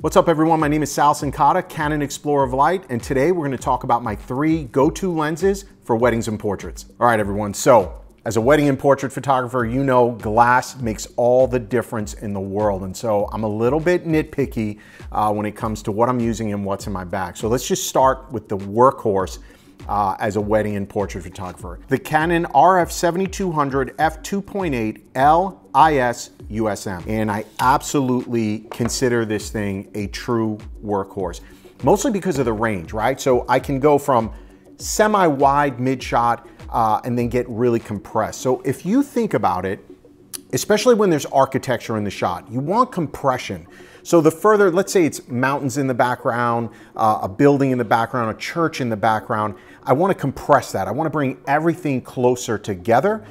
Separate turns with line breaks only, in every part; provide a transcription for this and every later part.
What's up everyone, my name is Sal Cincotta, Canon Explorer of Light, and today we're going to talk about my 3 go-to lenses for weddings and portraits. All right everyone, so as a wedding and portrait photographer, you know glass makes all the difference in the world, and so I'm a little bit nitpicky when it comes to what I'm using and what's in my bag. So let's just start with the workhorse as a wedding and portrait photographer. The Canon RF7200 f2.8 LIS USM. And I absolutely consider this thing a true workhorse, mostly because of the range, right? So I can go from semi-wide mid-shot and then get really compressed. So if you think about it, especially when there's architecture in the shot, you want compression. So the further, let's say it's mountains in the background, a building in the background, a church in the background, I want to compress that. I want to bring everything closer together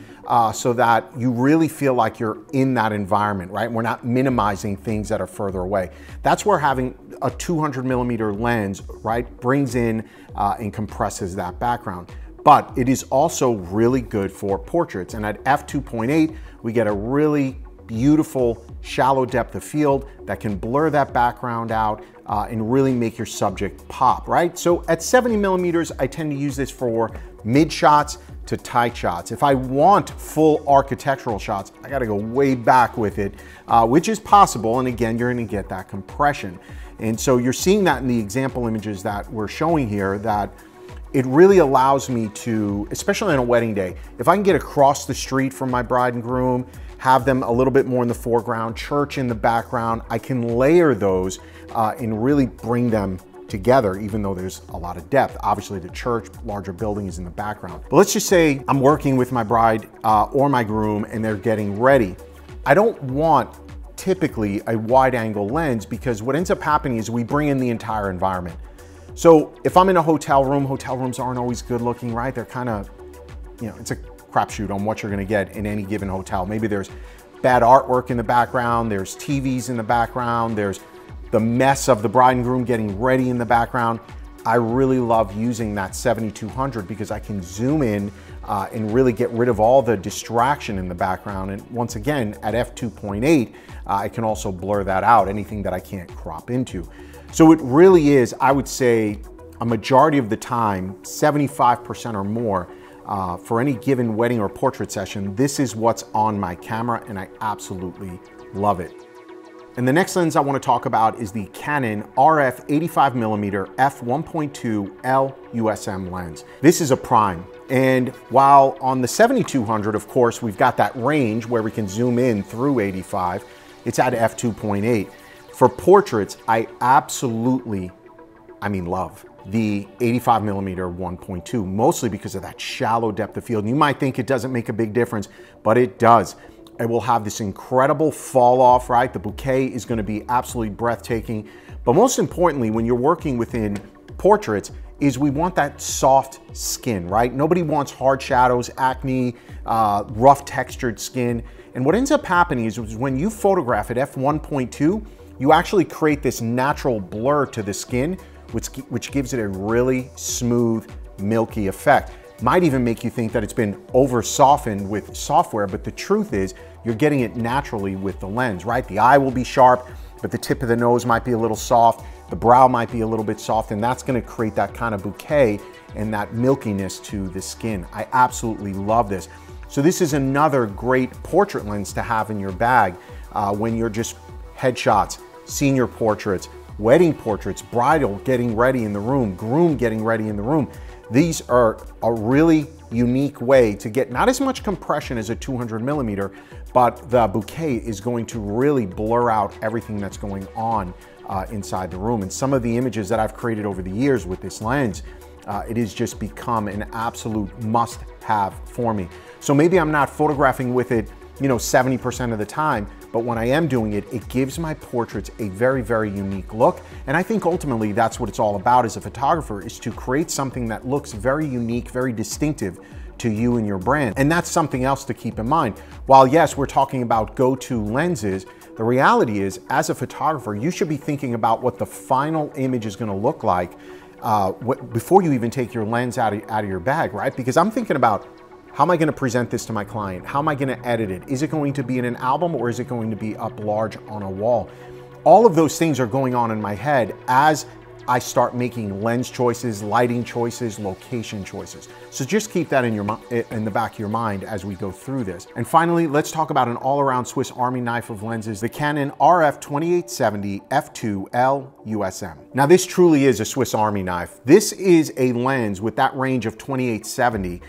so that you really feel like you're in that environment, right? We're not minimizing things that are further away. That's where having a 200mm lens, right, brings in and compresses that background. But it is also really good for portraits. And at f2.8, we get a really beautiful shallow depth of field that can blur that background out and really make your subject pop, right? So at 70mm, I tend to use this for mid shots to tight shots. If I want full architectural shots, I gotta go way back with it, which is possible. And again, you're gonna get that compression. And so you're seeing that in the example images that we're showing here, that it really allows me to, especially on a wedding day, if I can get across the street from my bride and groom, have them a little bit more in the foreground, church in the background, I can layer those and really bring them together, even though there's a lot of depth. Obviously the church, larger building is in the background. But let's just say I'm working with my bride or my groom and they're getting ready. I don't want typically a wide angle lens, because what ends up happening is we bring in the entire environment. So if I'm in a hotel room, hotel rooms aren't always good looking, right? They're kind of, you know, it's a crapshoot on what you're gonna get in any given hotel. Maybe there's bad artwork in the background, there's TVs in the background, there's the mess of the bride and groom getting ready in the background. I really love using that 7200 because I can zoom in and really get rid of all the distraction in the background. And once again, at f2.8, I can also blur that out, anything that I can't crop into. So it really is, I would say, a majority of the time, 75% or more, for any given wedding or portrait session, this is what's on my camera, and I absolutely love it. And the next lens I want to talk about is the Canon RF 85mm f1.2 L USM lens. This is a prime, and while on the 7200, of course, we've got that range where we can zoom in through 85, it's at f2.8. For portraits, I absolutely, love the 85mm 1.2, mostly because of that shallow depth of field. And you might think it doesn't make a big difference, but it does. It will have this incredible fall off, right? The bouquet is gonna be absolutely breathtaking. But most importantly, when you're working within portraits, is we want that soft skin, right? Nobody wants hard shadows, acne, rough textured skin. And what ends up happening is when you photograph at f1.2, you actually create this natural blur to the skin, which gives it a really smooth, milky effect. Might even make you think that it's been over softened with software, but the truth is you're getting it naturally with the lens, right? The eye will be sharp, but the tip of the nose might be a little soft, the brow might be a little bit soft, and that's gonna create that kind of bouquet and that milkiness to the skin. I absolutely love this. So this is another great portrait lens to have in your bag when you're just headshots, senior portraits, wedding portraits, bridal getting ready in the room, groom getting ready in the room. These are a really unique way to get not as much compression as a 200mm, but the bouquet is going to really blur out everything that's going on inside the room. And some of the images that I've created over the years with this lens, it has just become an absolute must-have for me. So maybe I'm not photographing with it, 70% of the time, but when I am doing it, it gives my portraits a very, very unique look. And I think ultimately that's what it's all about as a photographer, is to create something that looks very unique, very distinctive to you and your brand. And that's something else to keep in mind. While yes, we're talking about go-to lenses, the reality is, as a photographer, you should be thinking about what the final image is gonna look like before you even take your lens out of your bag, right? Because I'm thinking about, how am I gonna present this to my client? How am I gonna edit it? Is it going to be in an album, or is it going to be up large on a wall? All of those things are going on in my head as I start making lens choices, lighting choices, location choices. So just keep that in the back of your mind as we go through this. And finally, let's talk about an all-around Swiss Army knife of lenses, the Canon RF 2870 f2L USM. Now this truly is a Swiss Army knife. This is a lens with that range of 2870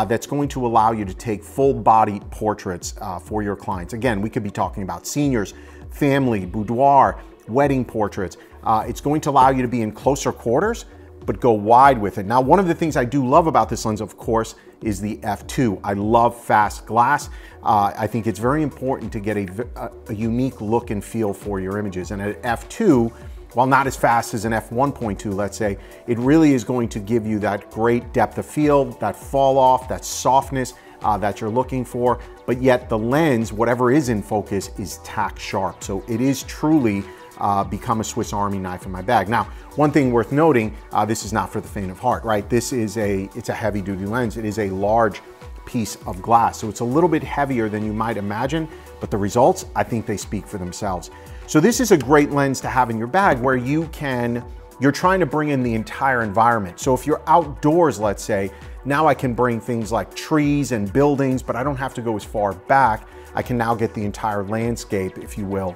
that's going to allow you to take full body portraits for your clients. Again, we could be talking about seniors, family, boudoir, wedding portraits. It's going to allow you to be in closer quarters, but go wide with it. Now, one of the things I do love about this lens, of course, is the f2. I love fast glass. I think it's very important to get a unique look and feel for your images. And at f2, while not as fast as an f1.2, let's say, it really is going to give you that great depth of field, that fall off, that softness that you're looking for. But yet the lens, whatever is in focus, is tack sharp. So it is truly become a Swiss Army knife in my bag. Now, one thing worth noting, this is not for the faint of heart, right? This is it's a heavy duty lens. It is a large piece of glass. So it's a little bit heavier than you might imagine, but the results, I think they speak for themselves. So this is a great lens to have in your bag where you're trying to bring in the entire environment. So if you're outdoors, let's say, now I can bring things like trees and buildings, but I don't have to go as far back. I can now get the entire landscape, if you will,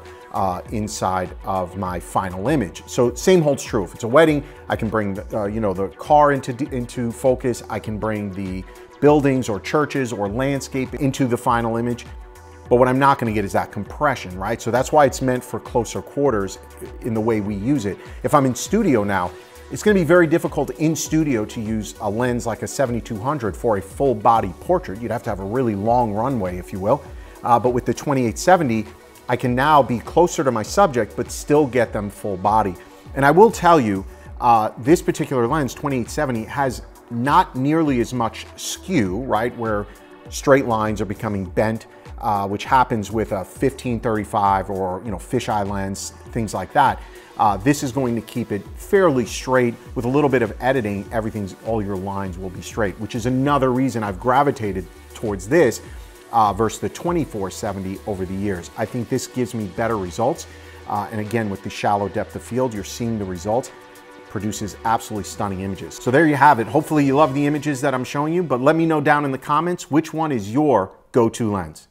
inside of my final image. So same holds true. If it's a wedding, I can bring the car into focus. I can bring the buildings or churches or landscape into the final image. But what I'm not going to get is that compression, right? So that's why it's meant for closer quarters in the way we use it. If I'm in studio now, it's going to be very difficult in studio to use a lens like a 7200 for a full body portrait. You'd have to have a really long runway, if you will. But with the 2870, I can now be closer to my subject, but still get them full body. And I will tell you, this particular lens, 2870, has not nearly as much skew, right? Where straight lines are becoming bent, which happens with a 1535 or fisheye lens, things like that. This is going to keep it fairly straight. With a little bit of editing, all your lines will be straight, which is another reason I've gravitated towards this versus the 2470 over the years. I think this gives me better results. And again, with the shallow depth of field, you're seeing the results. Produces absolutely stunning images. So there you have it. Hopefully you love the images that I'm showing you, but let me know down in the comments which one is your go-to lens.